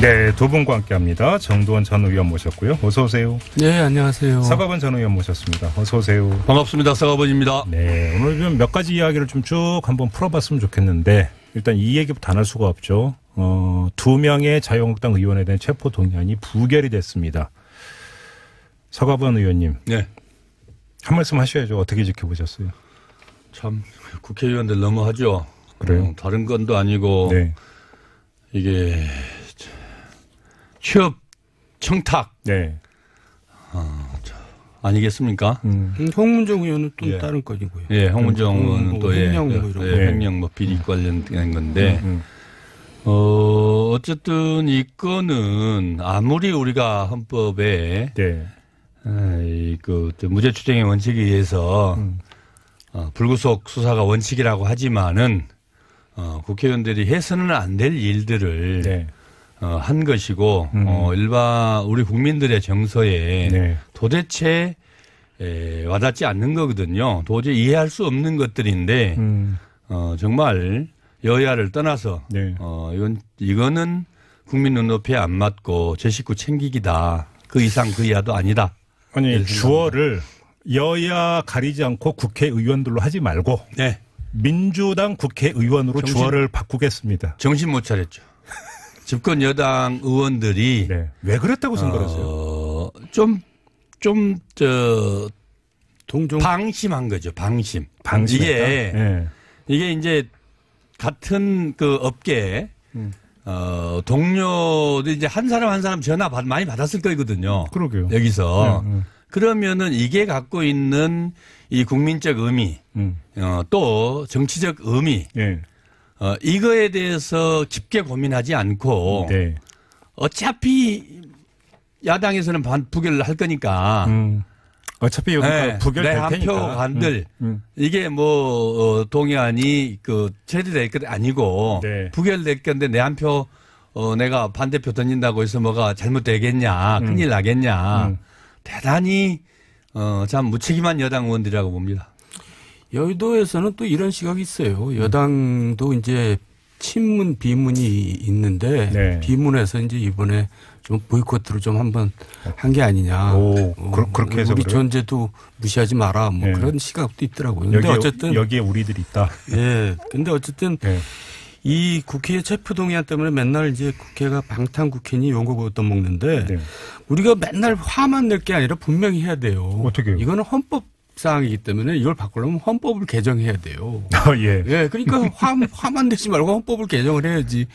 네, 두 분과 함께합니다. 정두원 전 의원 모셨고요. 어서 오세요. 네, 안녕하세요. 서가번 전 의원 모셨습니다. 어서 오세요. 반갑습니다. 서가번입니다. 네, 오늘 좀 몇 가지 이야기를 좀 쭉 한번 풀어봤으면 좋겠는데 일단 이 얘기부터 안 할 수가 없죠. 두 명의 자유한국당 의원에 대한 체포 동의안이 부결이 됐습니다. 서가번 의원님. 네. 한 말씀 하셔야죠. 어떻게 지켜보셨어요? 참 국회의원들 너무하죠. 그래요? 다른 건도 아니고 네. 이게 취업 청탁 네. 아니겠습니까? 홍문정 의원은 또 예. 다른 건이고요. 예, 홍문정 의원은 또 횡령 뭐 이런 거. 횡령 뭐 비리 관련된 건데 어쨌든 이 건은 아무리 우리가 헌법에 네. 그 무죄 추정의 원칙에 의해서 불구속 수사가 원칙이라고 하지만은 국회의원들이 해서는 안 될 일들을 네. 한 것이고 일반 우리 국민들의 정서에 네. 도대체 와닿지 않는 거거든요. 도저히 이해할 수 없는 것들인데 정말 여야를 떠나서 네. 이거는 국민 눈높이에 안 맞고 제 식구 챙기기다. 그 이상 그 이하도 아니다. 아니 주어를 여야 가리지 않고 국회의원들로 하지 말고 네. 민주당 국회의원으로 주어를 바꾸겠습니다. 정신 못 차렸죠. 집권 여당 의원들이 네. 왜 그랬다고 생각하세요? 동종 방심한 거죠. 방심. 방심했다? 이게 이제 같은 그 업계 동료도 이제 한 사람 한 사람 전화 많이 받았을 거거든요. 그러게요. 여기서 그러면은 이게 갖고 있는 이 국민적 의미, 또 정치적 의미, 네. 이거에 대해서 깊게 고민하지 않고 네. 어차피 야당에서는 부결을 할 거니까. 어차피 여기 네, 부결될 내 한 표 테니까. 간들 이게 뭐 동의안이 그 처리될 것 아니고 네. 부결될 건데 내 한 표 내가 반대표 던진다고 해서 뭐가 잘못되겠냐 큰일 나겠냐 대단히 참 무책임한 여당 의원들이라고 봅니다. 여의도에서는 또 이런 시각이 있어요. 여당도 이제 친문 비문이 있는데 네. 비문에서 이제 이번에 좀 보이콧으로 좀 한번 한 게 아니냐. 오, 그렇게 해서 우리 그래요? 존재도 무시하지 마라. 뭐 네. 그런 시각도 있더라고요. 근데 어쨌든 여기에 우리들이 있다. 예. 근데 어쨌든 네. 이 국회 체포동의안 때문에 맨날 이제 국회가 방탄국회니 용거 얻어 먹는데 네. 우리가 맨날 화만 낼 게 아니라 분명히 해야 돼요. 어떻게요? 이거는 헌법 사항이기 때문에 이걸 바꾸려면 헌법을 개정해야 돼요. 예. 예, 그러니까 화만 내지 말고 헌법을 개정을 해야지.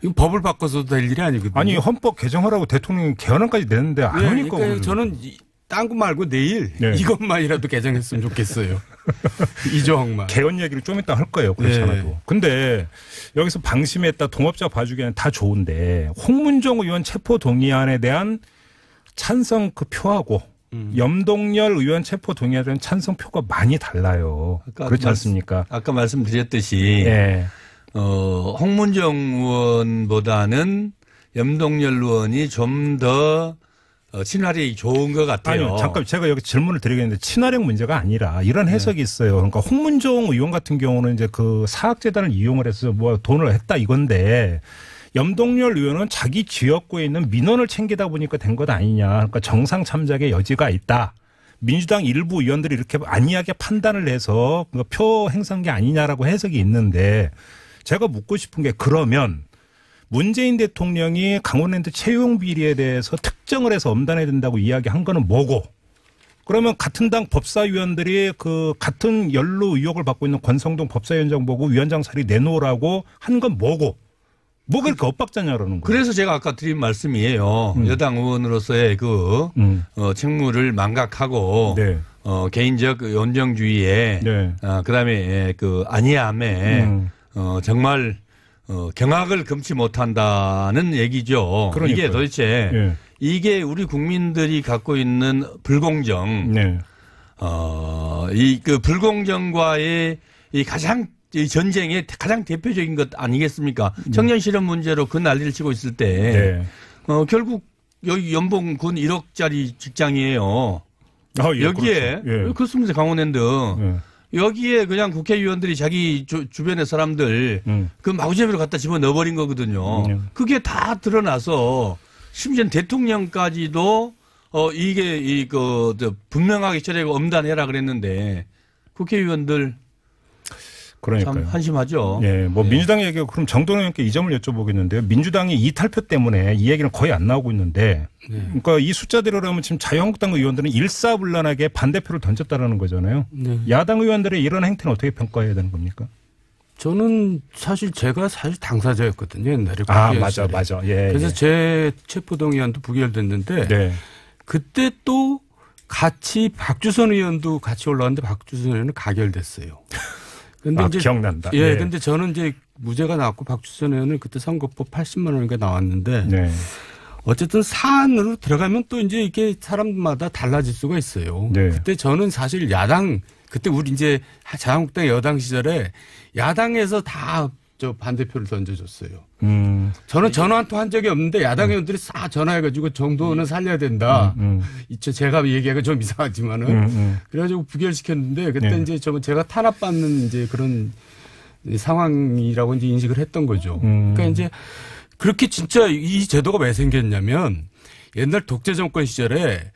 이거 법을 바꿔서도 될 일이 아니거든요. 아니 헌법 개정하라고 대통령이 개헌안까지 내는데 안 하니까. 그러니까 저는 딴 거 말고 내일 네. 이것만이라도 개정했으면 좋겠어요. 이 조항만. 개헌 얘기를 좀 이따 할 거예요. 그렇잖아도. 네. 근데 여기서 방심했다 동업자 봐주기에는 다 좋은데 홍문정 의원 체포 동의안에 대한 찬성 그 표하고 염동열 의원 체포 동의안에 대한 찬성 표가 많이 달라요. 그렇지 않습니까? 아까 말씀드렸듯이 예. 홍문정 의원보다는 염동열 의원이 좀 더 친화력이 좋은 것 같아요. 아니요. 잠깐 제가 여기 질문을 드리겠는데 친화력 문제가 아니라 이런 해석이 있어요. 그러니까 홍문정 의원 같은 경우는 이제 그 사학재단을 이용을 해서 뭐 돈을 했다 이건데 염동열 의원은 자기 지역구에 있는 민원을 챙기다 보니까 된 것 아니냐. 그러니까 정상 참작의 여지가 있다. 민주당 일부 의원들이 이렇게 안이하게 판단을 해서 표 행사한 게 아니냐라고 해석이 있는데 제가 묻고 싶은 게 그러면 문재인 대통령이 강원랜드 채용 비리에 대해서 특정을 해서 엄단해야 된다고 이야기한 거는 뭐고 그러면 같은 당 법사위원들이 그 같은 연루 의혹을 받고 있는 권성동 법사위원장 보고 위원장 자리 내놓으라고 한 건 뭐고 뭐가 이렇게 엇박자냐 그러는 거예요. 그래서 제가 아까 드린 말씀이에요. 여당 의원으로서의 그 책무를 망각하고 네. 개인적 연정주의에 네. 그다음에 그 안이함에 정말 경악을 금치 못한다는 얘기죠. 그러니까요. 이게 도대체 예. 이게 우리 국민들이 갖고 있는 불공정, 네. 이 그 불공정과의 이 가장 이 전쟁의 가장 대표적인 것 아니겠습니까? 청년 실업 문제로 그 난리를 치고 있을 때, 네. 결국 여기 연봉 군 1억짜리 직장이에요. 아, 예, 여기에 그렇죠. 예. 그렇습니다. 강원랜드. 예. 여기에 그냥 국회의원들이 자기 주변의 사람들 그 마구잡이로 갖다 집어넣어버린 거거든요. 그게 다 드러나서 심지어 대통령까지도 이게 분명하게 처리하고 엄단해라 그랬는데 국회의원들 그러니까요. 참 한심하죠. 예, 뭐 민주당 얘기가 그럼 정동영 의원께 이 점을 여쭤보겠는데요. 민주당이 이탈표 때문에 이 얘기는 거의 안 나오고 있는데, 그러니까 이 숫자대로라면 지금 자유한국당 의원들은 일사불란하게 반대표를 던졌다라는 거잖아요. 네. 야당 의원들의 이런 행태는 어떻게 평가해야 되는 겁니까? 저는 제가 당사자였거든요. 옛날에. 맞아. 예. 그래서 제 체포동의안도 부결됐는데 네. 그때 또 같이 박주선 의원도 같이 올라왔는데 박주선 의원은 가결됐어요. 근데 이제 기억난다. 예, 근데 저는 이제 무죄가 나왔고 박주선 의원은 그때 선거법 80만 원인가 나왔는데 네. 어쨌든 사안으로 들어가면 또 이제 이게 사람마다 달라질 수가 있어요. 네. 그때 저는 사실 그때 우리 이제 자유한국당 여당 시절에 야당에서 다 저 반대표를 던져줬어요. 저는 전화 한 통 한 적이 없는데 야당 의원들이 싹 전화해가지고 정도는 살려야 된다. 제가 얘기하기가 좀 이상하지만은 그래가지고 부결시켰는데 그때 이제 제가 탄압받는 이제 그런 상황이라고 이제 인식을 했던 거죠. 그러니까 이제 그렇게 진짜 이 제도가 왜 생겼냐면 옛날 독재 정권 시절에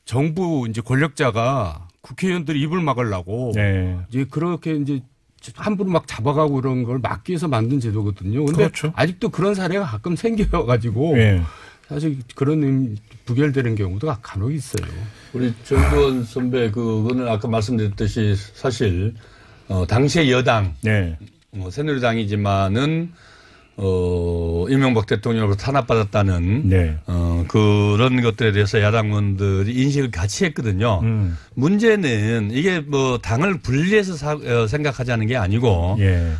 정부 이제 권력자가 국회의원들이 입을 막으려고 네. 이제 그렇게 이제 함부로 막 잡아가고 이런 걸 막기 위해서 만든 제도거든요. 근데 그렇죠. 아직도 그런 사례가 가끔 생겨가지고 네. 사실 그런 부결되는 경우도 간혹 있어요. 우리 정두원 선배 그거는 아까 말씀드렸듯이 사실 당시의 여당 네. 새누리당이지만은 이명박 대통령으로 탄압받았다는 네. 그런 것들에 대해서 야당 의원들이 인식을 같이 했거든요. 문제는 이게 뭐 당을 분리해서 생각하자는 게 아니고 예.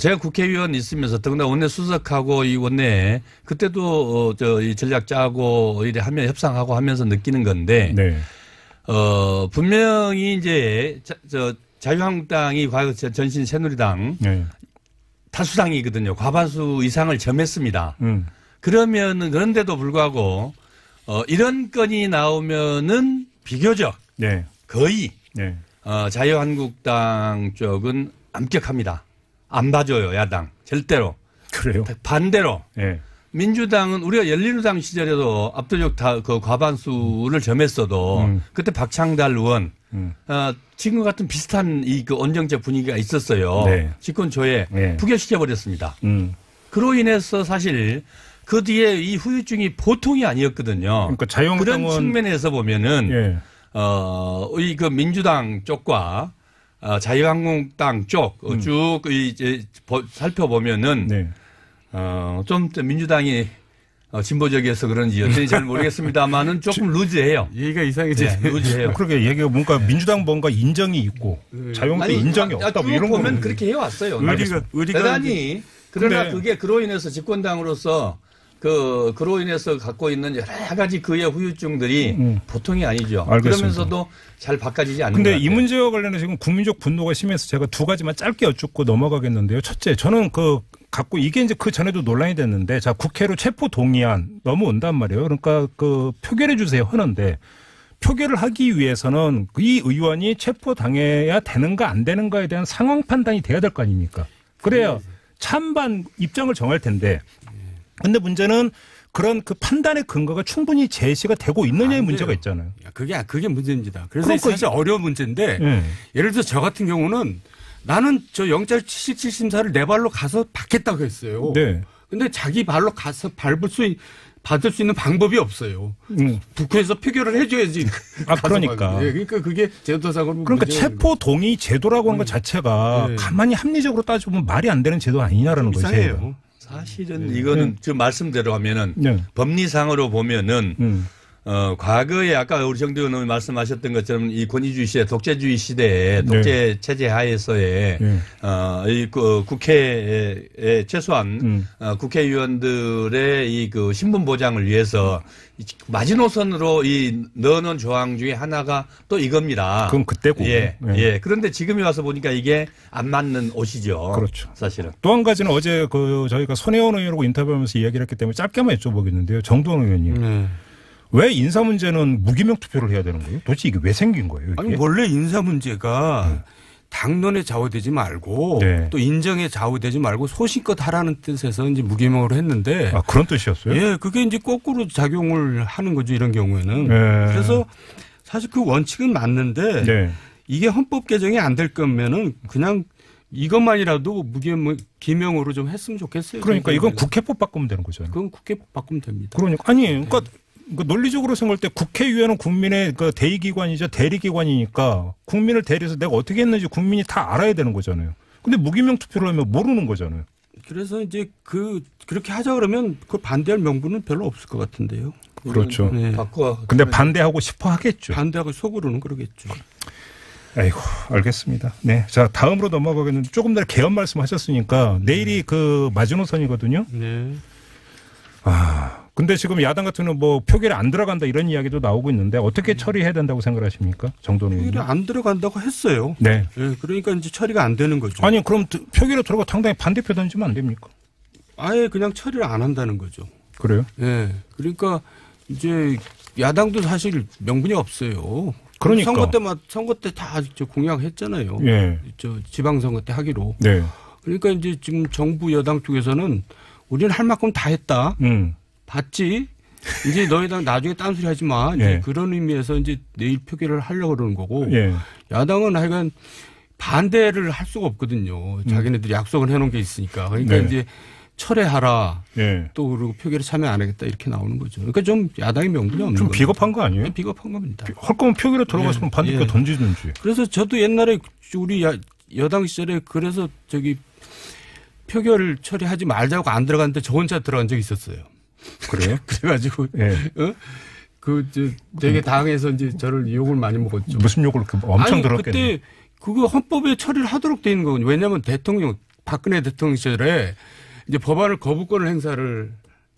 제가 국회의원 있으면서 더구나 원내 수석하고 이 원내에 그때도 이 전략 짜고 이래 하면 협상하고 하면서 느끼는 건데 네. 분명히 이제 자유한국당이 과거 전신 새누리당 네. 다수당이거든요. 과반수 이상을 점했습니다. 그런데도 불구하고 이런 건이 나오면은 비교적 네. 거의 네. 자유한국당 쪽은 엄격합니다. 안 봐줘요, 야당. 절대로. 그래요? 반대로. 네. 민주당은 우리가 열린우당 시절에도 압도적 그 과반수를 점했어도 그때 박창달 의원 지금 같은 비슷한 그 언정적 분위기가 있었어요. 네. 집권 초에 네. 부결시켜버렸습니다. 그로 인해서 사실 그 뒤에 이 후유증이 보통이 아니었거든요. 그러니까 자유한국당은 그런 측면에서 보면은 예. 이 그 민주당 쪽과 자유한국당 쪽 쭉 이제 살펴보면은 네. 좀 민주당이 진보적이어서 그런지 여전히 잘 모르겠습니다만은 조금 루즈해요. 얘기가 이상해지네. 네, 루즈해요. 그러게 얘기가 뭔가 민주당 뭔가 인정이 있고 자유한국당 인정이 없다 뭐 이런 보면 거는 그렇게 해왔어요. 의리가 대단히 그러나 근데 그게 그로 인해서 집권당으로서 그로 인해서 갖고 있는 여러 가지 그의 후유증들이 보통이 아니죠. 알겠습니다. 그러면서도 잘 바꿔지지 않는 것 근데 같아요. 이 문제와 관련해서 지금 국민적 분노가 심해서 제가 두 가지만 짧게 여쭙고 넘어가겠는데요. 첫째, 저는 갖고 이게 이제 그 전에도 논란이 됐는데, 자, 국회로 체포 동의안 넘어온단 말이에요. 그러니까 표결해 주세요 하는데, 표결을 하기 위해서는 이 의원이 체포 당해야 되는가 안 되는가에 대한 상황 판단이 돼야 될 거 아닙니까? 그래야 찬반 입장을 정할 텐데, 근데 문제는 그런 그 판단의 근거가 충분히 제시가 되고 있느냐의 문제가 있잖아요. 그게 문제입니다. 그래서 그러니까 사실 어려운 문제인데 예를 들어서 저 같은 경우는 나는 저 영장 실질심사를 내 발로 가서 받겠다고 했어요. 네. 근데 자기 발로 가서 받을 수 있는 방법이 없어요. 국회에서 표결을 해줘야지. 그러니까. 네, 그러니까 그게 제도상으로. 그러니까 체포 동의 제도라고 하는 것 자체가 가만히 합리적으로 따져보면 말이 안 되는 제도 아니냐라는 거죠. 이상해요. 사실은 이거는 지금 말씀대로 하면은 네. 법리상으로 보면은 과거에 아까 우리 정두원 의원이 말씀하셨던 것처럼 이 권위주의 시대, 독재주의 시대에 독재 체제 하에서의 국회에 최소한 국회의원들의 이 그 신분 보장을 위해서 마지노선으로 넣어놓은 조항 중에 하나가 또 이겁니다. 그건 그때고. 예. 그런데 지금에 와서 보니까 이게 안 맞는 옷이죠. 그렇죠. 사실은. 또 한 가지는 어제 저희가 손혜원 의원하고 인터뷰하면서 이야기를 했기 때문에 짧게만 여쭤보겠는데요. 정두원 의원님. 왜 인사 문제는 무기명 투표를 해야 되는 거예요? 도대체 이게 왜 생긴 거예요? 이게? 아니 원래 인사 문제가 당론에 좌우되지 말고 네. 또 인정에 좌우되지 말고 소신껏 하라는 뜻에서 이제 무기명으로 했는데 아, 그런 뜻이었어요? 예, 그게 이제 거꾸로 작용을 하는 거죠. 이런 경우에는. 네. 그래서 사실 그 원칙은 맞는데 네. 이게 헌법 개정이 안 될 거면은 그냥 이것만이라도 무기명으로 좀 했으면 좋겠어요. 그러니까 이건 국회법 바꾸면 되는 거잖아요. 그건 국회법 바꾸면 됩니다. 그러니까 아니, 그러니까 논리적으로 생각할 때 국회의원은 국민의 그 대의기관이죠. 대리기관이니까 국민을 대리해서 내가 어떻게 했는지 국민이 다 알아야 되는 거잖아요. 근데 무기명 투표를 하면 모르는 거잖아요. 그래서 이제 그렇게 하자 그러면 그걸 반대할 명분은 별로 없을 것 같은데요. 그렇죠. 네. 근데 반대하고 싶어 하겠죠. 반대하고 속으로는 그러겠죠. 아이고, 알겠습니다. 네. 자, 다음으로 넘어가겠는데 조금 전에 개헌 말씀하셨으니까 내일이 그 마지노선이거든요. 네. 근데 지금 야당 같은 경우는 뭐 표결에 안 들어간다 이런 이야기도 나오고 있는데 어떻게 처리해야 된다고 생각하십니까? 정도는. 표결이 안 들어간다고 했어요. 네. 네. 그러니까 이제 처리가 안 되는 거죠. 아니, 그럼 표결에 들어가 당당히 반대표 던지면 안 됩니까? 아예 그냥 처리를 안 한다는 거죠. 그래요? 네. 그러니까 이제 야당도 사실 명분이 없어요. 그러니까. 선거 때 다 공약했잖아요. 예. 지방선거 때 하기로. 네. 그러니까 이제 지금 정부 여당 쪽에서는 우리는 할 만큼 다 했다. 봤지. 이제 너희당 나중에 딴소리 하지 마. 이제 예. 그런 의미에서 이제 내일 표결을 하려고 그러는 거고. 예. 야당은 하여간 반대를 할 수가 없거든요. 자기네들이 약속을 해놓은 게 있으니까. 그러니까 네. 이제 철회하라. 예. 또 그리고 표결에 참여 안 하겠다 이렇게 나오는 거죠. 그러니까 좀 야당의 명분이 없는 좀 겁니다. 비겁한 거 아니에요? 비겁한 겁니다. 할 거면 표결에 들어가서 예. 반대표 예. 던지든지. 그래서 저도 옛날에 우리 여당 시절에 그래서 표결 처리하지 말자고 안 들어갔는데 저 혼자 들어간 적이 있었어요. 그래요? 그래가지고 예. 되게 당에서 이제 저를 욕을 많이 먹었죠. 무슨 욕을 엄청 아니, 들었겠네. 그때 그거 헌법에 처리를 하도록 돼 있는 거거든요. 왜냐하면 박근혜 대통령 시절에 이제 법안을 거부권을 행사를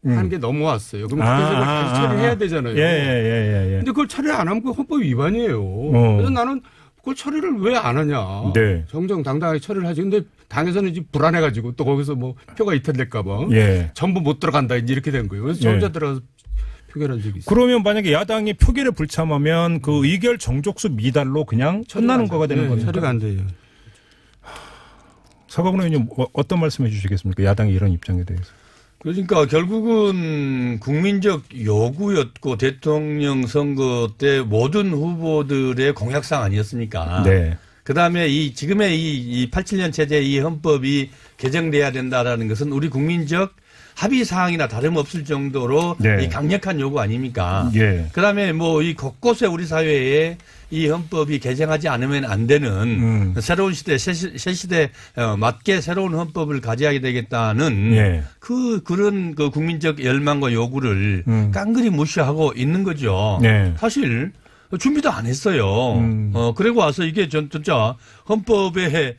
한 게 넘어왔어요. 그럼 국회에서 다시 처리해야 되잖아요. 예. 근데 그걸 처리를 안 하면 그 헌법 위반이에요. 그래서 나는 그걸 처리를 왜 안 하냐. 네. 정정당당하게 처리를 하지. 근데 당에서는 이제 불안해가지고 또 거기서 뭐 표가 이탈될까봐 예. 전부 못 들어간다 이제 이렇게 된 거예요. 그래서 저 혼자 들어가서 표결한 적이 있어요. 그러면 만약에 야당이 표결에 불참하면 그 의결 정족수 미달로 그냥 끝나는 거가 되는 겁니까? 처리가 안 돼요. 서가분 의원님 어떤 말씀해 주시겠습니까? 야당의 이런 입장에 대해서. 그러니까 결국은 국민적 요구였고 대통령 선거 때 모든 후보들의 공약상 아니었습니까? 네. 그다음에 지금의 이 87년 체제 이 헌법이 개정돼야 된다라는 것은 우리 국민적 합의 사항이나 다름없을 정도로 네. 이 강력한 요구 아닙니까? 예. 그다음에 뭐 이 곳곳에 우리 사회에 이 헌법이 개정하지 않으면 안 되는 새로운 시대, 새 시대 맞게 새로운 헌법을 가져야 되겠다는 예. 그런 그 국민적 열망과 요구를 깡그리 무시하고 있는 거죠. 네. 사실 준비도 안 했어요. 그리고 와서 이게 진짜 헌법에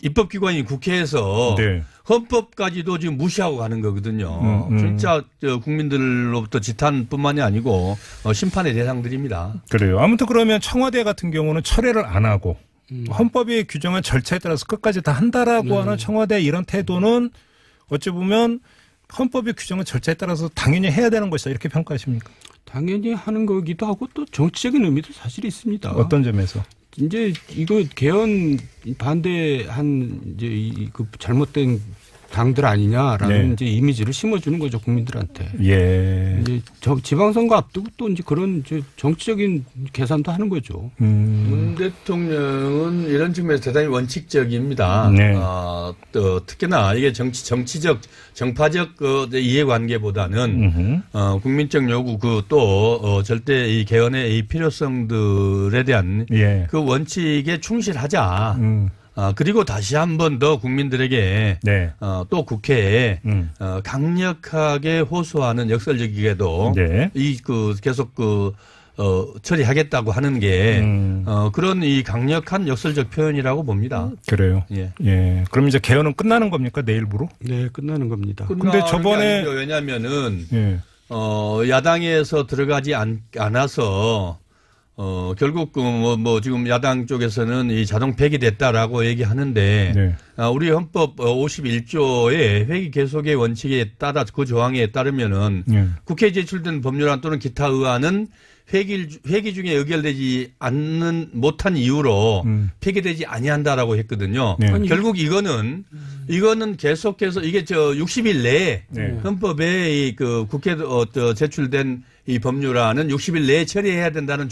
입법기관인 국회에서 네. 헌법까지도 지금 무시하고 가는 거거든요. 진짜 국민들로부터 지탄뿐만이 아니고 심판의 대상들입니다. 그래요. 아무튼 그러면 청와대 같은 경우는 철회를 안 하고 헌법이 규정한 절차에 따라서 끝까지 다 한다라고 하는 청와대 이런 태도는 어찌 보면 헌법이 규정한 절차에 따라서 당연히 해야 되는 것이다 이렇게 평가하십니까? 당연히 하는 거기도 하고 또 정치적인 의미도 사실 있습니다. 어떤 점에서? 이제 이거 개헌 반대한 이제 그 잘못된 당들 아니냐라는 네. 이제 이미지를 심어주는 거죠 국민들한테. 예. 이제 지방선거 앞두고 또 이제 그런 이제 정치적인 계산도 하는 거죠. 문 대통령은 이런 측면에서 대단히 원칙적입니다. 네. 또 특히나 이게 정치적 정파적 이해관계보다는 국민적 요구 또 절대 이 개헌의 이 필요성들에 대한 예. 그 원칙에 충실하자. 그리고 다시 한 번 더 국민들에게 네. 또 국회에 강력하게 호소하는 역설적이게도 네. 계속 처리하겠다고 하는 게 그런 이 강력한 역설적 표현이라고 봅니다. 그래요. 예. 예. 그럼 이제 개헌은 끝나는 겁니까 내일부로? 네, 끝나는 겁니다. 근데 저번에 왜냐하면은 예. 야당에서 들어가지 않아서 결국 지금 야당 쪽에서는 이 자동 폐기됐다라고 얘기하는데 네. 우리 헌법 51조의 회기 계속의 원칙에 따라 그 조항에 따르면은 예. 국회에 제출된 법률안 또는 기타 의안은 회기 중에 의결되지 못한 이유로 폐기되지 아니한다라고 했거든요. 네. 결국 이거는 계속해서 이게 60일 내에 네. 헌법에 그 국회 제출된 이 법률안은 60일 내에 처리해야 된다는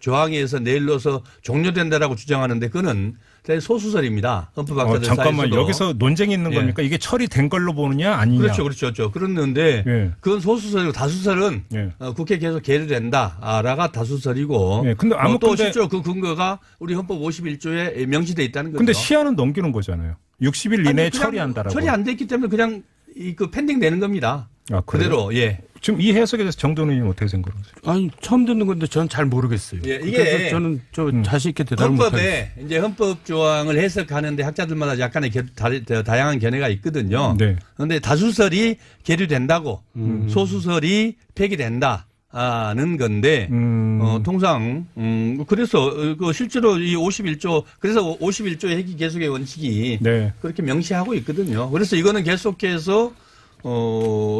조항에서 내일로서 종료된다라고 주장하는데 그거는 소수설입니다. 헌법학자들 잠깐만 사이에서도. 여기서 논쟁이 있는 예. 겁니까? 이게 처리된 걸로 보느냐 아니냐? 그렇죠. 그렇는데 예. 그건 소수설이고 다수설은 예. 국회 계속 계류된다라가 다수설이고 예. 근데 또 실제로 그 근거가 우리 헌법 51조에 명시돼 있다는 거죠. 근데 시한은 넘기는 거잖아요. 60일 이내에 처리한다라고. 처리 안 됐기 때문에 그냥 그 펜딩 되는 겁니다. 아, 그대로 예. 지금 이 해석에 대해서 정도는 어떻게 생각하세요? 아니 처음 듣는 건데 저는 잘 모르겠어요. 예, 이게 그래서 저는 자신 있게 대답을 못하겠어요. 헌법에 이제 헌법 조항을 해석하는 데 학자들마다 약간의 다양한 견해가 있거든요. 네. 그런데 다수설이 계류된다고 소수설이 폐기된다는 건데 통상 그래서 그 실제로 이 51조 그래서 51조 회기 계속의 원칙이 네. 그렇게 명시하고 있거든요. 그래서 이거는 계속해서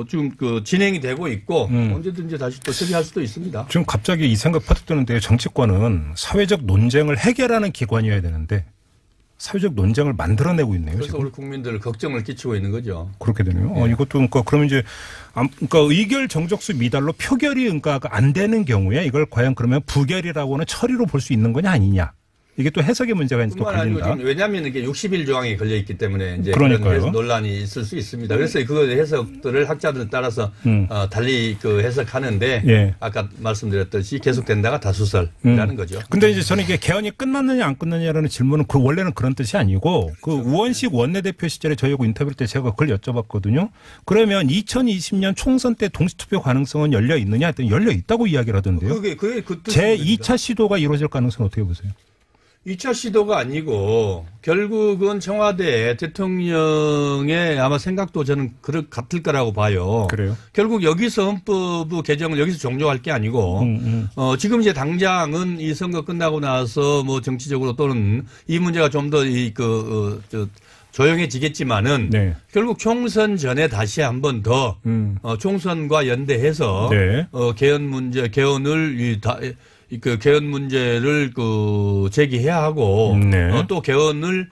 지금 그 진행이 되고 있고 언제든지 다시 또 처리할 수도 있습니다. 지금 갑자기 이 생각 퍼뜩 드는데 정치권은 사회적 논쟁을 해결하는 기관이어야 되는데 사회적 논쟁을 만들어내고 있네요. 그래서 지금. 우리 국민들 걱정을 끼치고 있는 거죠. 그렇게 되네요. 예. 이것도 그러니까 그러면 이제 그러니까 의결 정적수 미달로 표결이 그러니까 안 되는 경우에 이걸 과연 그러면 부결이라고는 처리로 볼 수 있는 거냐 아니냐. 이게 또 해석의 문제가 이제 또 뿐만 아니고 걸린다. 지금 왜냐하면 이게 60일 조항이 걸려 있기 때문에 이제 그러니까요. 그런 논란이 있을 수 있습니다. 그래서 그 해석들을 학자들 따라서 달리 그 해석하는데 예. 아까 말씀드렸듯이 계속된다가 다수설이라는 거죠. 근데 이제 저는 이게 개헌이 끝났느냐 안 끝났느냐라는 질문은 그 원래는 그런 뜻이 아니고 그 우원식 원내대표 시절에 저희하고 인터뷰할 때 제가 그걸 여쭤봤거든요. 그러면 2020년 총선 때 동시투표 가능성은 열려 있느냐 했더니 열려 있다고 이야기를 하던데요. 그게 그 제 뜻입니다. 2차 시도가 이루어질 가능성은 어떻게 보세요? 2차 시도가 아니고 결국은 청와대 대통령의 아마 생각도 저는 같을 거라고 봐요. 그래요? 결국 여기서 헌법 개정을 여기서 종료할 게 아니고 지금 이제 당장은 이 선거 끝나고 나서 뭐 정치적으로 또는 이 문제가 좀 더 조용해지겠지만은 네. 결국 총선 전에 다시 한 번 더 총선과 연대해서 네. 개헌을 그 개헌 문제를 그 제기해야 하고 네. 또 개헌을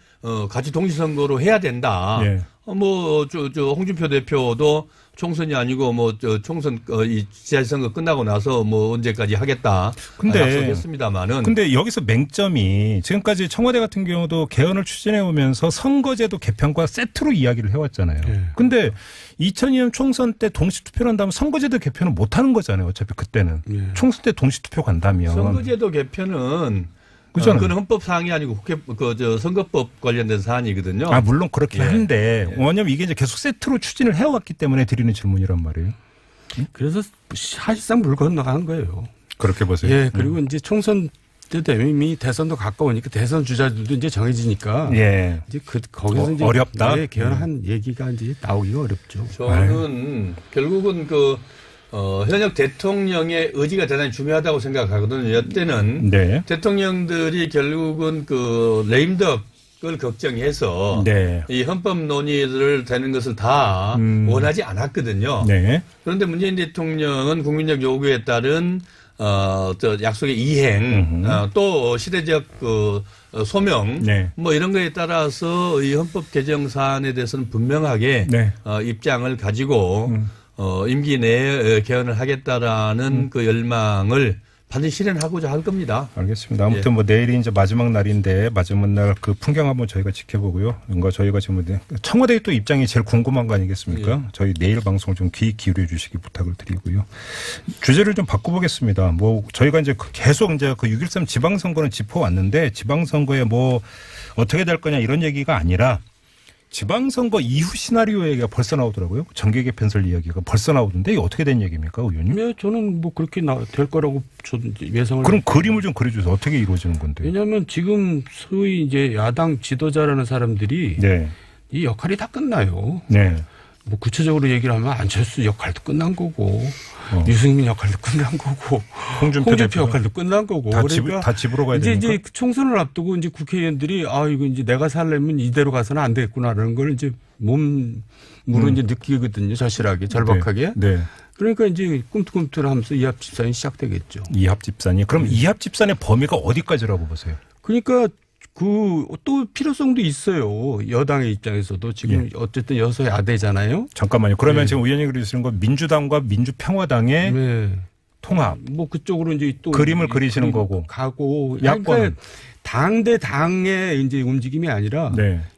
같이 동시선거로 해야 된다. 네. 홍준표 대표도 총선이 아니고 총선 이 지자체선거 끝나고 나서 언제까지 하겠다. 근데 약속했습니다만은. 근데 여기서 맹점이 지금까지 청와대 같은 경우도 개헌을 추진해 오면서 선거제도 개편과 세트로 이야기를 해왔잖아요. 네. 근데 2002년 총선 때 동시투표를 한다면 선거제도 개편은 못 하는 거잖아요. 어차피 그때는. 네. 총선 때 동시투표 간다면. 선거제도 개편은 그렇잖아요. 그건 헌법 사항이 아니고 선거법 관련된 사안이거든요. 아, 물론 그렇긴 예. 한데 예. 왜냐하면 이게 이제 계속 세트로 추진을 해왔기 때문에 드리는 질문이란 말이에요. 그래서 사실상 물 건너간 거예요. 그렇게 보세요. 예, 그리고 이제 총선 때 되면 이미 대선도 가까우니까 대선 주자들도 이제 정해지니까 예. 이제 거기서 이제 어렵다? 예, 개헌한 얘기가 이제 나오기가 어렵죠. 저는 결국은 현역 대통령의 의지가 대단히 중요하다고 생각하거든요. 이때는 네. 대통령들이 결국은 레임덕을 걱정해서 네. 이 헌법 논의를 되는 것을 다 원하지 않았거든요. 네. 그런데 문재인 대통령은 국민적 요구에 따른 약속의 이행, 또 시대적 소명, 네. 이런 거에 따라서 이 헌법 개정 사안에 대해서는 분명하게 네. 입장을 가지고 임기 내에 개헌을 하겠다라는 그 열망을 반드시 실현하고자 할 겁니다. 알겠습니다. 아무튼 내일이 이제 마지막 날인데 마지막 날 그 풍경 한번 저희가 지켜보고요. 뭔가 저희가 지금 청와대의 또 입장이 제일 궁금한 거 아니겠습니까? 예. 저희 내일 방송 좀 귀 기울여 주시기 부탁을 드리고요. 주제를 좀 바꿔보겠습니다. 저희가 이제 계속 이제 그 6.13 지방선거는 짚어왔는데 지방선거에 어떻게 될 거냐 이런 얘기가 아니라 지방선거 이후 시나리오 얘기가 벌써 나오더라고요. 정계 개편설 이야기가 벌써 나오던데 이게 어떻게 된 얘기입니까, 의원님? 네, 저는 그렇게 될 거라고 저는 예상을. 그럼 그림을 좀 그려주세요. 어떻게 이루어지는 건데? 왜냐하면 지금 소위 이제 야당 지도자라는 사람들이 네. 이 역할이 다 끝나요. 네. 구체적으로 얘기를 하면 안철수 역할도 끝난 거고 유승민 역할도 끝난 거고 홍준표 역할도 끝난 거고 다 집으로 가야 되니까. 이제 총선을 앞두고 이제 국회의원들이 이거 이제 내가 살려면 이대로 가서는 안 되겠구나라는 걸 이제 몸으로 이제 느끼거든요. 절실하게, 절박하게. 네. 그러니까 이제 꿈틀꿈틀하면서 이합 집산이 시작되겠죠. 이합 집산이. 그럼 이합 집산의 범위가 어디까지라고 보세요? 그러니까 또 필요성도 있어요. 여당의 입장에서도 지금 어쨌든 여서야대잖아요. 잠깐만요. 그러면 지금 의원님 그리시는 건 민주당과 민주평화당의 통합. 뭐 그쪽으로 이제 또 그림을 그리시는 거고. 가고. 야권은. 그러니까 당 대 당의 이제 움직임이 아니라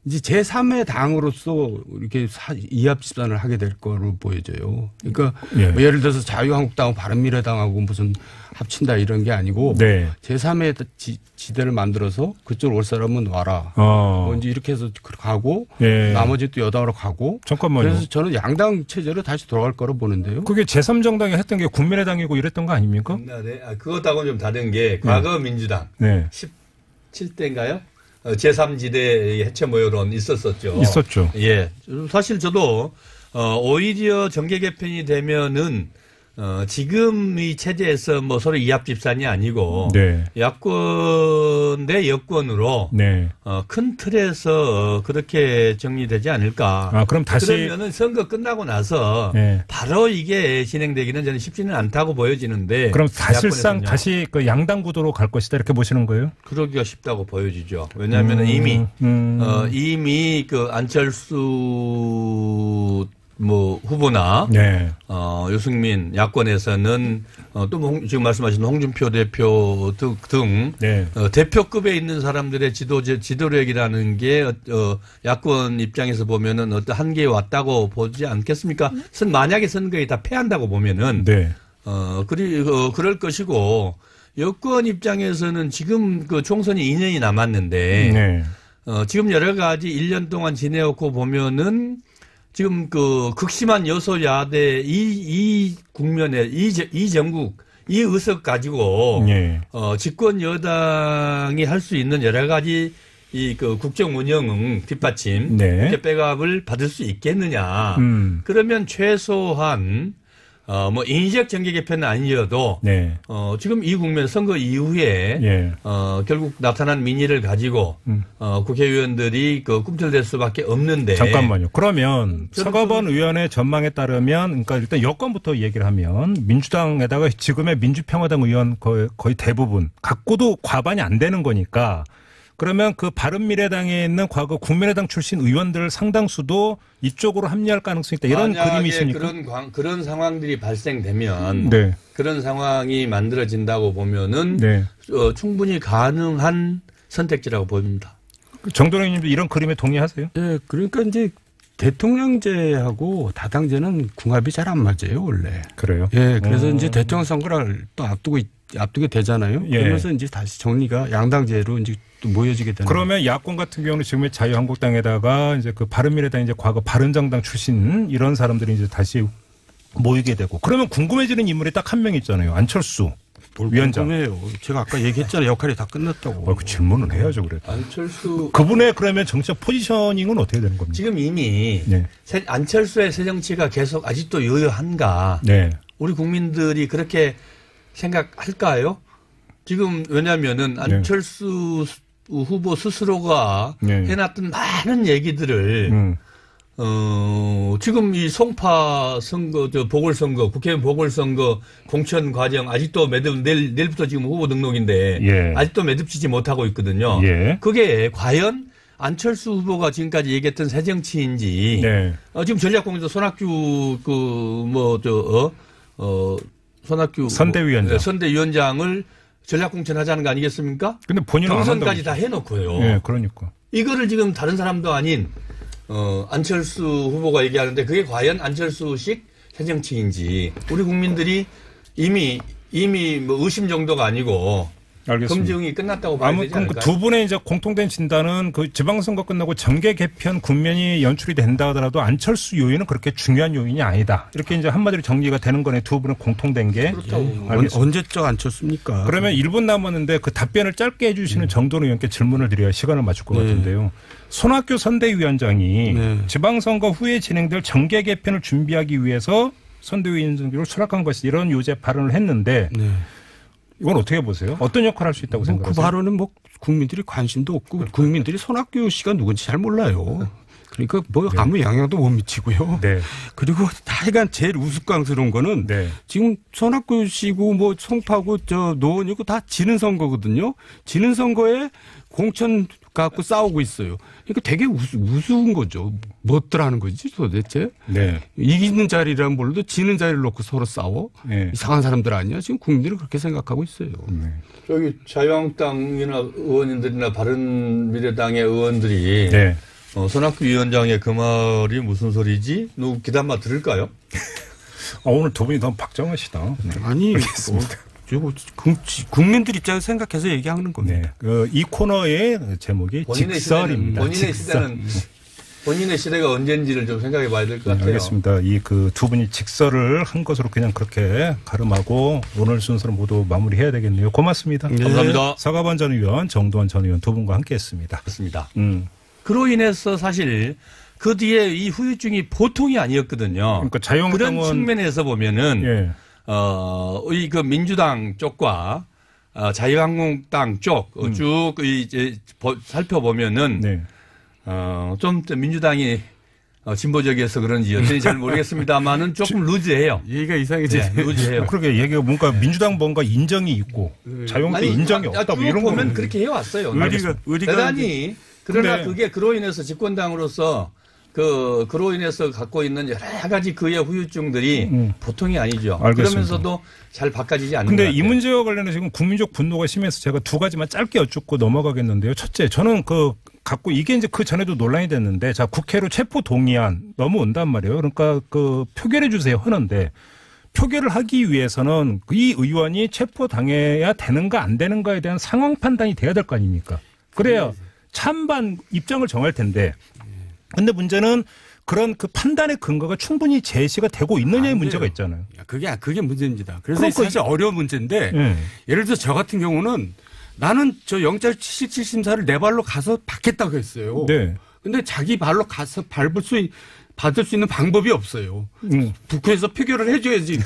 이제 제3의 당으로서 이렇게 이합 집산을 하게 될 거로 보여져요. 그러니까 뭐 예를 들어서 자유한국당하고 바른미래당하고 무슨 합친다 이런 게 아니고 제3의 지대를 만들어서 그쪽으로 올 사람은 와라. 뭐 이제 이렇게 해서 가고 나머지 또 여당으로 가고. 잠깐만요. 그래서 저는 양당 체제로 다시 돌아갈 거로 보는데요. 그게 제3정당이 했던 게 국민의당이고 이랬던 거 아닙니까? 네. 그것하고는 좀 다른 게 과거 민주당 17대인가요? 제3지대 해체 모여론 있었었죠. 있었죠. 예. 사실 저도 오히려 정계 개편이 되면은 지금 이 체제에서 뭐 서로 이합 집산이 아니고 야권 대 여권으로 큰 틀에서 그렇게 정리되지 않을까. 그럼 다시 그러면은 선거 끝나고 나서 바로 이게 진행되기는 저는 쉽지는 않다고 보여지는데. 그럼 사실상 다시 그 양당 구도로 갈 것이다 이렇게 보시는 거예요? 그러기가 쉽다고 보여지죠. 왜냐하면은 이미 그 안철수 뭐 후보나 유승민 야권에서는 또 지금 말씀하신 홍준표 대표 등 대표급에 있는 사람들의 지도력이라는 게 야권 입장에서 보면은 어떤 한계에 왔다고 보지 않겠습니까? 만약에 선거에 다 패한다고 보면은 그럴 것이고 여권 입장에서는 지금 그 총선이 2년이 남았는데 지금 여러 가지 1년 동안 지내었고 보면은 지금 그 극심한 여소야대 이 국면에 이 전국 이 의석 가지고 집권 여당이 할 수 있는 여러 가지 이 그 국정 운영 뒷받침 이렇게 백업을 받을 수 있겠느냐. 그러면 최소한 뭐 인위적 정계 개편은 아니어도 지금 이 국면 선거 이후에 결국 나타난 민의를 가지고 국회의원들이 그 꿈틀댈 수밖에 없는데. 잠깐만요. 그러면 서가번 의원의 전망에 따르면 그러니까 일단 여권부터 얘기를 하면 민주당에다가 지금의 민주평화당 의원 거의 대부분 갖고도 과반이 안 되는 거니까 그러면 그 바른미래당에 있는 과거 국민의당 출신 의원들 상당수도 이쪽으로 합류할 가능성이 있다. 이런 그림이십니까? 그런 상황들이 발생되면 그런 상황이 만들어진다고 보면은 충분히 가능한 선택지라고 보입니다. 정도령님도 이런 그림에 동의하세요? 네. 그러니까 이제 대통령제하고 다당제는 궁합이 잘 안 맞아요, 원래. 그래요? 예. 그래서 이제 대통령 선거를 또 앞두게 되잖아요. 그러면서 이제 다시 정리가 양당제로 이제 또 모여지게 되는. 그러면 야권 같은 경우는 지금의 자유한국당에다가 이제 그 바른미래당 이제 과거 바른정당 출신 이런 사람들이 이제 다시 모이게 되고 그러면 궁금해지는 인물이 딱 한 명 있잖아요. 안철수 위원장. 궁금해요. 제가 아까 얘기했잖아요. 역할이 다 끝났다고. 그 질문은 해야죠, 그래도. 안철수 그분의 그러면 정치적 포지셔닝은 어떻게 되는 겁니까? 지금 이미 안철수의 새 정치가 계속 아직도 유효한가? 우리 국민들이 그렇게 생각할까요? 지금 왜냐하면은 안철수 후보 스스로가 해놨던 많은 얘기들을 지금 이 송파 선거, 보궐선거, 국회의원 보궐선거 공천 과정 아직도 내일부터 지금 후보 등록인데 아직도 매듭지지 못하고 있거든요. 그게 과연 안철수 후보가 지금까지 얘기했던 새 정치인지 지금 전략공조 손학규 손학규 선대위원장을 전략공천하자는 거 아니겠습니까? 근데 본인은 경선까지 다 해놓고요. 그러니까 이거를 지금 다른 사람도 아닌 안철수 후보가 얘기하는데 그게 과연 안철수식 새 정치인지 우리 국민들이 이미 뭐 의심 정도가 아니고. 알겠습니다. 검증이 끝났다고 봐야 되지 않을까요? 두 분의 이제 공통된 진단은 그 지방선거 끝나고 정계 개편 국면이 연출이 된다 하더라도 안철수 요인은 그렇게 중요한 요인이 아니다. 이렇게 이제 한마디로 정리가 되는 거네. 두 분은 공통된 게. 그렇다고. 언제적 안철수입니까? 그러면 1분 남았는데 그 답변을 짧게 해주시는 정도는 의원께 질문을 드려야 시간을 맞출 것 같은데요. 손학규 선대위원장이 지방선거 후에 진행될 정계 개편을 준비하기 위해서 선대위원장을 수락한 것이 이런 요새 발언을 했는데 이건 어떻게 보세요? 어떤 역할을 할 수 있다고 생각하세요? 그 발언은 뭐 국민들이 관심도 없고 국민들이 손학규 씨가 누군지 잘 몰라요. 그러니까 뭐 아무 영향도 못 미치고요. 네. 그리고 하여간 제일 우스꽝스러운 거는 지금 손학규 씨고 뭐 송파구 노원이고 다 지는 선거거든요. 지는 선거에 공천 갖고 싸우고 있어요. 그러니까 되게 우스운 거죠. 뭐들 하는 거지 도대체. 이기는 자리란 몰라도 지는 자리를 놓고 서로 싸워. 이상한 사람들 아니야. 지금 국민들은 그렇게 생각하고 있어요. 저기 자유한국당이나 의원님들이나 바른미래당의 의원들이 손학규 위원장의 그 말이 무슨 소리지? 누구 귀담아 들을까요? 오늘 두 분이 너무 박정하시다. 아니 알겠습니다. 국민들 입장에서 생각해서 얘기하는 겁니다. 이 코너의 제목이 직설입니다. 본인의 시대가 언젠지를 좀 생각해 봐야 될 것 같아요. 알겠습니다. 이 그 두 분이 직설을 한 것으로 그냥 그렇게 가름하고 오늘 순서를 모두 마무리해야 되겠네요. 고맙습니다. 감사합니다. 서가번 전 의원, 정두환 전 의원 두 분과 함께했습니다. 그렇습니다. 그로 인해서 사실 그 뒤에 이 후유증이 보통이 아니었거든요. 그러니까 자유한국당은 그런 측면에서 보면은 이 그 민주당 쪽과 자유한국당 쪽 쭉 이제 살펴보면은 좀 민주당이 진보적이어서 그런지 여전히 잘 모르겠습니다만은 조금 루즈해요. 얘기가 이상해지네요. 루즈해요. 그러게 얘기가 뭔가 민주당 뭔가 인정이 있고 자유한국당 인정이 없다 뭐 이런 보면 그렇게 해왔어요. 우리가 대단히 그러나 그게 그로 인해서 집권당으로서 그로 인해서 갖고 있는 여러 가지 그의 후유증들이 보통이 아니죠. 알겠습니다. 그러면서도 잘 바꿔지지 않는 근데 것 같아요. 이 문제와 관련해서 지금 국민적 분노가 심해서 제가 두 가지만 짧게 여쭙고 넘어가겠는데요. 첫째, 저는 갖고 이게 이제 그 전에도 논란이 됐는데 자, 국회로 체포 동의안 넘어온단 말이에요. 그러니까 표결해 주세요 하는데 표결을 하기 위해서는 이 의원이 체포 당해야 되는가 안 되는가에 대한 상황 판단이 돼야 될 거 아닙니까? 그래야 찬반 입장을 정할 텐데. 근데 문제는 그런 그 판단의 근거가 충분히 제시가 되고 있느냐의 문제가 있잖아요. 그게 문제입니다. 그래서 사실 어려운 문제인데 예를 들어서 저 같은 경우는 나는 저 영장 실질심사를 내 발로 가서 받겠다고 했어요. 근데 자기 발로 가서 받을 수 있는 방법이 없어요. 국회에서 표결을 해줘야지.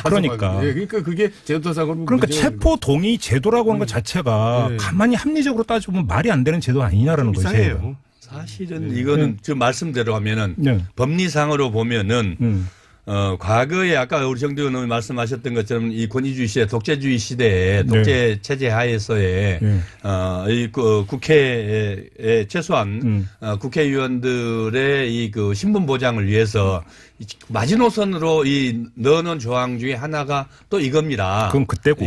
그러니까. 그러니까 그게 제도상으로. 그러니까 체포 동의 제도라고 하는 것 자체가 가만히 합리적으로 따져보면 말이 안 되는 제도 아니냐라는 거죠. 이상해요. 사실은 이거는 지금 말씀대로 하면은 법리상으로 보면은 과거에 아까 우리 정대원 의원이 말씀하셨던 것처럼 이 권위주의 시대, 독재주의 시대에 독재 체제 하에서의 이 국회에 최소한 국회의원들의 이 그 신분 보장을 위해서 마지노선으로 이 넣어놓은 조항 중에 하나가 또 이겁니다. 그건 그때고.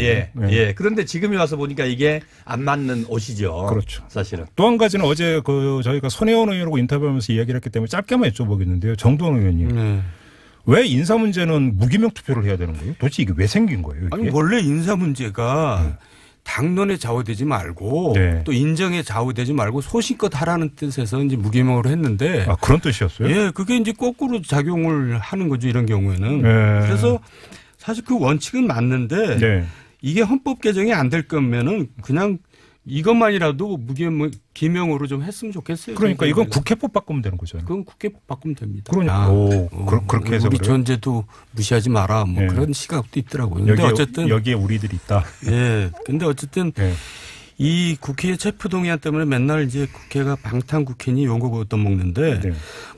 그런데 지금에 와서 보니까 이게 안 맞는 옷이죠. 그렇죠. 사실은. 또 한 가지는 어제 저희가 손혜원 의원하고 인터뷰하면서 이야기를 했기 때문에 짧게만 여쭤보겠는데요. 정두환 의원님. 왜 인사 문제는 무기명 투표를 해야 되는 거예요? 도대체 이게 왜 생긴 거예요? 이게? 아니 원래 인사 문제가 당론에 좌우되지 말고 또 인정에 좌우되지 말고 소신껏 하라는 뜻에서 이제 무기명으로 했는데 그런 뜻이었어요? 그게 이제 거꾸로 작용을 하는 거죠 이런 경우에는. 그래서 사실 그 원칙은 맞는데 이게 헌법 개정이 안 될 거면은 그냥 이것만이라도 기명으로 좀 했으면 좋겠어요. 그러니까 이건 국회법 바꾸면 되는 거잖아요. 그건 국회법 바꾸면 됩니다. 그러니까 그렇게 해서 우리 존재도 무시하지 마라. 그런 시각도 있더라고요. 근데 어쨌든 여기에 우리들이 있다. 근데 어쨌든 이 국회 체포동의안 때문에 맨날 이제 국회가 방탄국회니 용거 떠먹는데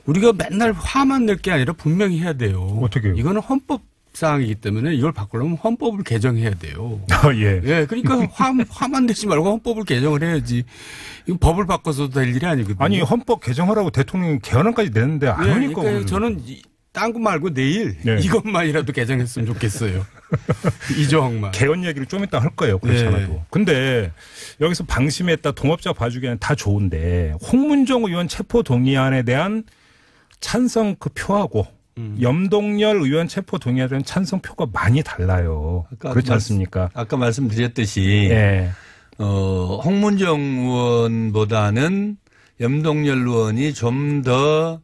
우리가 맨날 화만 낼 게 아니라 분명히 해야 돼요. 어떻게요? 이거는 헌법 사항이기 때문에 이걸 바꾸려면 헌법을 개정해야 돼요. 그러니까 화만 내지 말고 헌법을 개정을 해야지. 이거 법을 바꿔서도 될 일이 아니거든요. 아니 헌법 개정하라고 대통령이 개헌안까지 내는데 안 하니까. 그러니까 저는 딴 거 말고 내일 이것만이라도 개정했으면 좋겠어요. 이 조항만. 개헌 얘기를 좀 이따 할 거예요. 그렇잖아도. 근데 여기서 방심했다 동업자 봐주기에는 다 좋은데 홍문종 의원 체포 동의안에 대한 찬성 그 표하고 염동열 의원 체포 동의안에 대한 찬성표가 많이 달라요. 그렇지 않습니까? 아까 말씀드렸듯이 홍문종 의원보다는 염동열 의원이 좀 더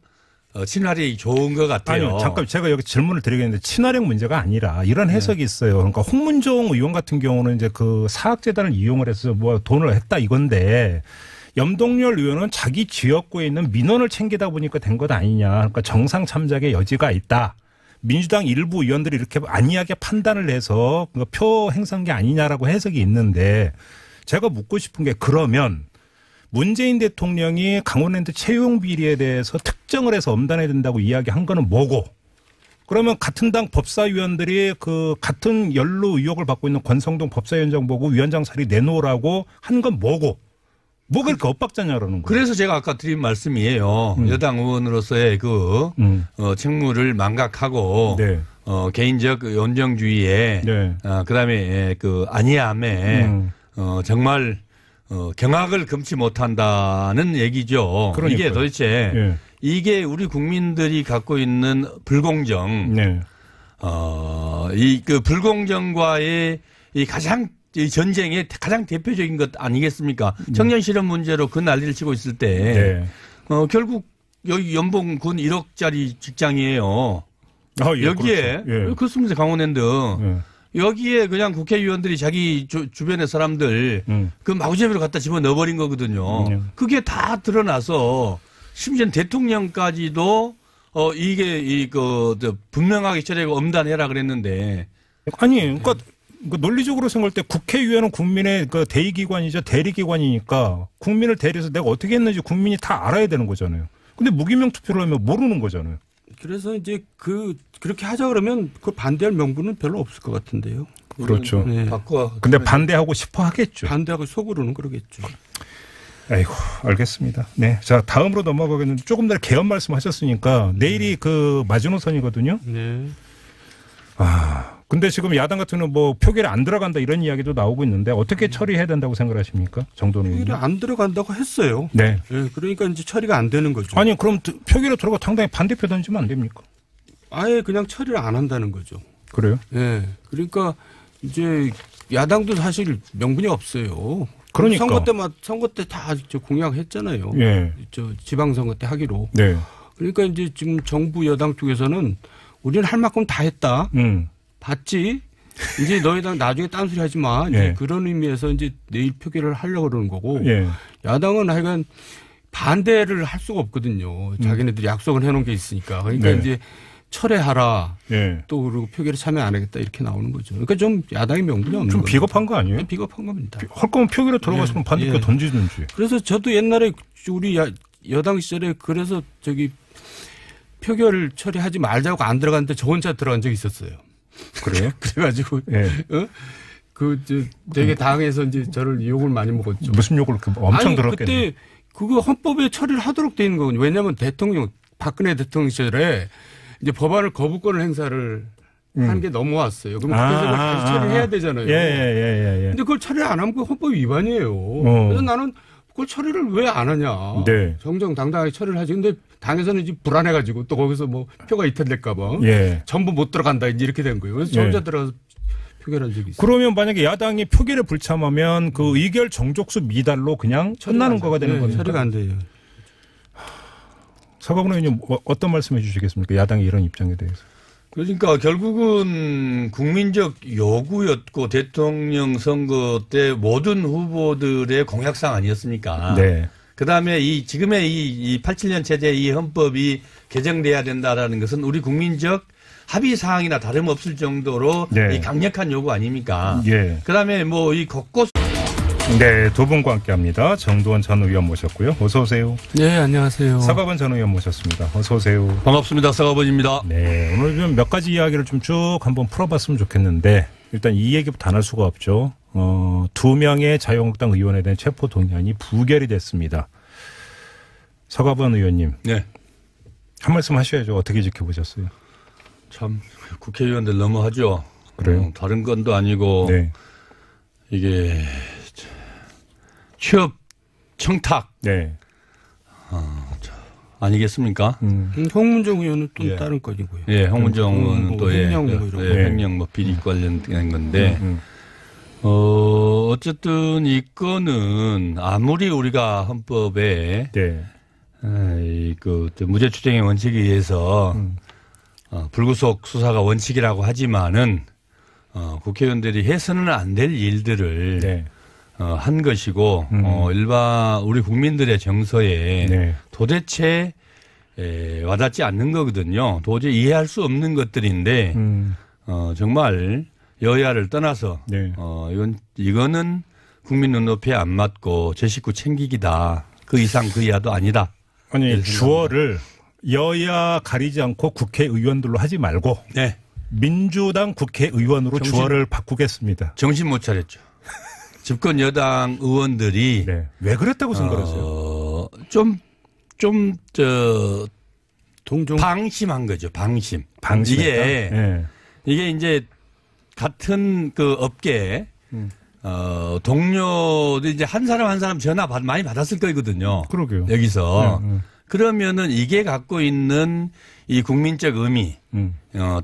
친화력이 좋은 것 같아요. 아니요. 잠깐 제가 여기 질문을 드리겠는데 친화력 문제가 아니라 이런 해석이 있어요. 그러니까 홍문종 의원 같은 경우는 이제 그 사학재단을 이용을 해서 뭐 돈을 했다 이건데 염동열 의원은 자기 지역구에 있는 민원을 챙기다 보니까 된 것 아니냐. 그러니까 정상 참작의 여지가 있다. 민주당 일부 의원들이 이렇게 안이하게 판단을 해서 표 행사한 게 아니냐라고 해석이 있는데 제가 묻고 싶은 게 그러면 문재인 대통령이 강원랜드 채용 비리에 대해서 특정을 해서 엄단해야 된다고 이야기한 거는 뭐고? 그러면 같은 당 법사위원들이 그 같은 연루 의혹을 받고 있는 권성동 법사위원장 보고 위원장 자리 내놓으라고 한 건 뭐고? 뭐가 그렇게 엇박자냐라는 거예요. 그래서 제가 아까 드린 말씀이에요. 여당 의원으로서의 그 책무를 망각하고 네. 개인적 연정주의에 네. 그다음에 그 안이함에 정말 경악을 금치 못한다는 얘기죠. 그러니까요. 이게 도대체 네. 이게 우리 국민들이 갖고 있는 불공정, 네. 이 그 불공정과의 이 가장 이 전쟁의 가장 대표적인 것 아니겠습니까? 청년 실업 문제로 그 난리를 치고 있을 때, 네. 결국 여기 연봉 군 1억짜리 직장이에요. 예, 여기에, 그렇죠. 예. 그렇습니다. 강원랜드. 예. 여기에 그냥 국회의원들이 자기 주변의 사람들 그 마구잡이로 갖다 집어 넣어버린 거거든요. 그게 다 드러나서 심지어 대통령까지도 이게 분명하게 처리하고 엄단해라 그랬는데. 아니, 그러니까 논리적으로 생각할 때 국회의원은 국민의 그 대의기관이죠. 대리기관이니까 국민을 대리해서 내가 어떻게 했는지 국민이 다 알아야 되는 거잖아요. 근데 무기명 투표를 하면 모르는 거잖아요. 그래서 이제 그렇게 하자 그러면 그걸 반대할 명분은 별로 없을 것 같은데요. 그렇죠. 네. 근데 반대하고 싶어 하겠죠. 반대하고 속으로는 그러겠죠. 아이고, 알겠습니다. 네. 자, 다음으로 넘어가겠는데 조금 전에 개헌 말씀하셨으니까 내일이 그 마지노선이거든요. 네. 근데 지금 야당 같은 경우는 뭐 표결에 안 들어간다 이런 이야기도 나오고 있는데 어떻게 처리해야 된다고 생각하십니까? 정도는. 표결에 안 들어간다고 했어요. 네. 네. 그러니까 이제 처리가 안 되는 거죠. 아니, 그럼 표결에 들어가 당당히 반대표 던지면 안 됩니까? 아예 그냥 처리를 안 한다는 거죠. 그래요? 네. 그러니까 이제 야당도 사실 명분이 없어요. 그러니까. 선거 때 다 공약했잖아요. 예. 지방선거 때 하기로. 네. 그러니까 이제 지금 정부 여당 쪽에서는 우리는 할 만큼 다 했다. 봤지? 이제 너희당 나중에 딴소리 하지 마. 이제 예. 그런 의미에서 이제 내일 표결을 하려고 그러는 거고. 예. 야당은 하여간 반대를 할 수가 없거든요. 자기네들이 약속을 해놓은 게 있으니까. 그러니까 네. 이제 철회하라. 예. 또 그리고 표결에 참여 안 하겠다 이렇게 나오는 거죠. 그러니까 좀 야당의 명분이 없는 좀 겁니다. 비겁한 거 아니에요? 네, 비겁한 겁니다. 할 거면 표결에 들어가서 예. 반대표 예. 던지든지. 그래서 저도 옛날에 우리 여당 시절에 그래서 표결을 처리하지 말자고 안 들어갔는데 저 혼자 들어간 적이 있었어요. 그래요? 그래가지고 예. 되게 당에서 이제 저를 욕을 많이 먹었죠. 무슨 욕을 엄청 들었겠네요. 그때 그거 헌법에 처리를 하도록 돼 있는 거거든요. 왜냐하면 박근혜 대통령 시절에 이제 법안을 거부권을 행사를 한 게 넘어왔어요. 그럼 그래서 다시 처리해야 되잖아요. 예. 근데 그걸 처리 안 하면 그 헌법 위반이에요. 그래서 나는 그걸 처리를 왜 안 하냐. 네. 정정당당하게 처리를 하지. 근데 당에서는 이제 불안해가지고 또 거기서 뭐 표가 이탈될까봐 예. 전부 못 들어간다 이제 이렇게 된 거예요. 그래서 저 혼자 들어가서 표결한 적이 있어요. 그러면 만약에 야당이 표결에 불참하면 그 의결 정족수 미달로 그냥 끝나는 거가 되는 겁니까? 처리가 안 돼요. 서가분 의원님 어떤 말씀해 주시겠습니까? 야당의 이런 입장에 대해서. 그러니까 결국은 국민적 요구였고 대통령 선거 때 모든 후보들의 공약상 아니었습니까? 네. 그다음에 지금의 이 87년 체제 이 헌법이 개정돼야 된다라는 것은 우리 국민적 합의 사항이나 다름없을 정도로 네. 이 강력한 요구 아닙니까? 예. 그다음에 뭐 이 곳곳 네, 두 분과 함께합니다. 정두원 전 의원 모셨고요. 어서 오세요. 네, 안녕하세요. 서가번 전 의원 모셨습니다. 어서 오세요. 반갑습니다. 서가번입니다. 네, 오늘 좀 몇 가지 이야기를 좀 쭉 한번 풀어봤으면 좋겠는데 일단 이 얘기부터 안 할 수가 없죠. 2명의 자유한국당 의원에 대한 체포 동의안이 부결이 됐습니다. 서가번 의원님, 네, 한 말씀 하셔야죠. 어떻게 지켜보셨어요? 참 국회의원들 너무하죠. 그래요? 다른 건도 아니고 네. 이게 취업 청탁. 네. 아니겠습니까? 홍문정 의원은 또 예. 다른 건이고요. 예, 홍문정 의원은 또 횡령 비리 관련된 건데, 어쨌든 이 건은 아무리 우리가 헌법에 네. 무죄 추정의 원칙에 의해서 불구속 수사가 원칙이라고 하지만은 국회의원들이 해서는 안 될 일들을 네. 한 것이고 일반 우리 국민들의 정서에 네. 도대체 와닿지 않는 거거든요. 도저히 이해할 수 없는 것들인데 정말 여야를 떠나서 네. 이거는 국민 눈높이에 안 맞고 제 식구 챙기기다. 그 이상 그 이하도 아니다. 아니 주어를 여야 가리지 않고 국회의원들로 하지 말고 네. 민주당 국회의원으로 주어를 바꾸겠습니다. 정신 못 차렸죠. 집권 여당 의원들이 네. 왜 그랬다고 생각하세요? 동종 방심한 거죠. 방심. 방심했다? 이게 이제 같은 그 업계 동료도 이제 한 사람 전화 많이 받았을 거거든요. 그러게요. 여기서. 그러면은 이게 갖고 있는 이 국민적 의미,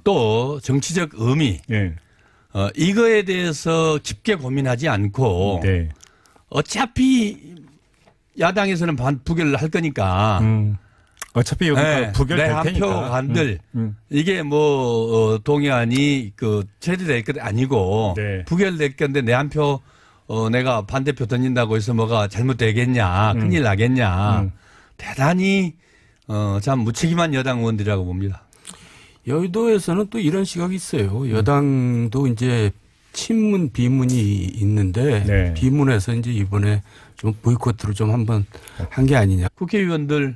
또 정치적 의미, 이거에 대해서 깊게 고민하지 않고 네. 어차피 야당에서는 부결을 할 거니까. 어차피 여기 네, 부결될 테니까. 내 한 표 간들 이게 동의안이 처리될 것 아니고 네. 부결될 건데 내 한 표 내가 반대표 던진다고 해서 뭐가 잘못되겠냐, 큰일 나겠냐. 대단히 참 무책임한 여당 의원들이라고 봅니다. 여의도에서는 또 이런 시각이 있어요. 여당도 이제 친문 비문이 있는데 네. 비문에서 이제 이번에 좀 보이콧으로 좀 한번 한 게 아니냐. 국회의원들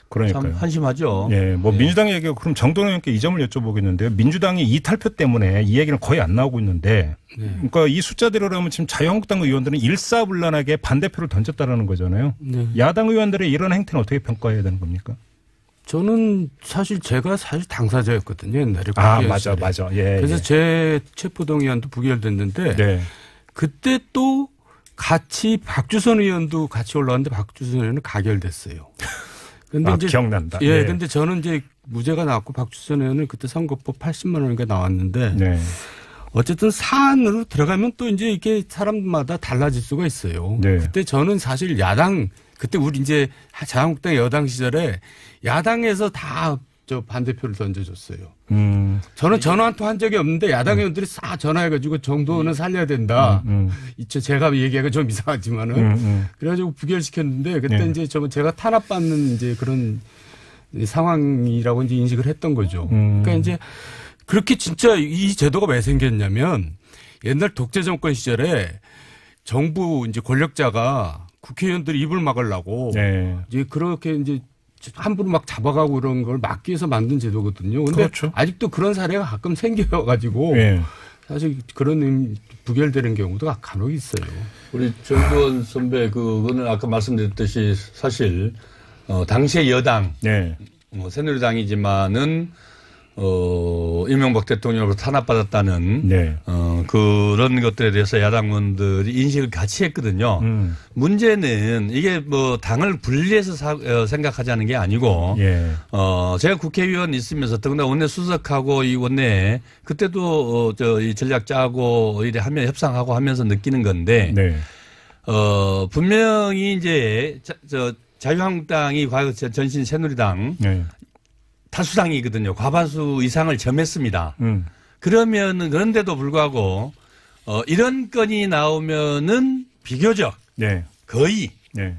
그러니까요. 참 한심하죠. 예, 네. 민주당 얘기가 그럼 정동영 의원께 이 점을 여쭤보겠는데요. 민주당이 이탈표 때문에 이 얘기는 거의 안 나오고 있는데, 네. 그러니까 이 숫자대로라면 지금 자유한국당 의원들은 일사불란하게 반대표를 던졌다라는 거잖아요. 네. 야당 의원들의 이런 행태는 어떻게 평가해야 되는 겁니까? 저는 사실 제가 당사자였거든요 옛날에. 맞아. 예. 그래서 제 체포동의안도 부결됐는데, 네. 그때 또 같이 박주선 의원도 같이 올라왔는데 박주선 의원은 가결됐어요. 근데 이제 기억난다. 예, 근데 저는 이제 무죄가 나왔고 박주선 의원은 그때 선거법 80만 원인가 나왔는데 네. 어쨌든 사안으로 들어가면 또 이제 이게 사람마다 달라질 수가 있어요. 네. 그때 저는 사실 그때 우리 이제 자유한국당 여당 시절에 야당에서 다 반대표를 던져줬어요. 저는 전화 한 통 한 적이 없는데 야당 의원들이 싹 전화해가지고 정도는 살려야 된다. 제가 얘기하기가 좀 이상하지만은 그래가지고 부결시켰는데 그때 네. 이제 제가 탄압받는 이제 그런 상황이라고 이제 인식을 했던 거죠. 그러니까 이제 그렇게 진짜 이 제도가 왜 생겼냐면 옛날 독재 정권 시절에 정부 이제 권력자가 국회의원들이 입을 막으려고 네. 이제 그렇게 이제 함부로 막 잡아가고 그런 걸 막기 위해서 만든 제도거든요. 근데 그렇죠. 아직도 그런 사례가 가끔 생겨가지고 네. 사실 그런 부결되는 경우도 간혹 있어요. 우리 정두원 선배 그거는 아까 말씀드렸듯이 사실 당시의 여당 네. 새누리당이지만은 이명박 대통령으로부터 탄압받았다는 네. 그런 것들에 대해서 야당원들이 인식을 같이 했거든요. 문제는 이게 당을 분리해서 생각하자는 게 아니고 예. 제가 국회의원 있으면서 더구나 원내 수석하고 이 원내에 그때도 이 전략 짜고 이래 하면 협상하고 하면서 느끼는 건데 네. 분명히 이제 자유한국당이 과거 전신 새누리당 네. 다수당이거든요. 과반수 이상을 점했습니다. 그러면은 그런데도 불구하고 이런 건이 나오면은 비교적 네. 거의 네.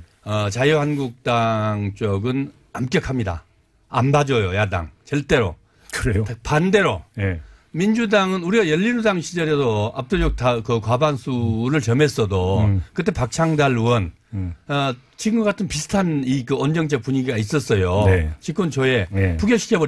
자유한국당 쪽은 엄격합니다. 안 봐줘요 야당 절대로. 그래요? 반대로 네. 민주당은 우리가 열린우당 시절에도 압도적 그 과반수를 점했어도 그때 박창달 의원 지금 같은 비슷한 그 언정적 분위기가 있었어요. 네. 집권 초에 네. 부결시켜버렸어요.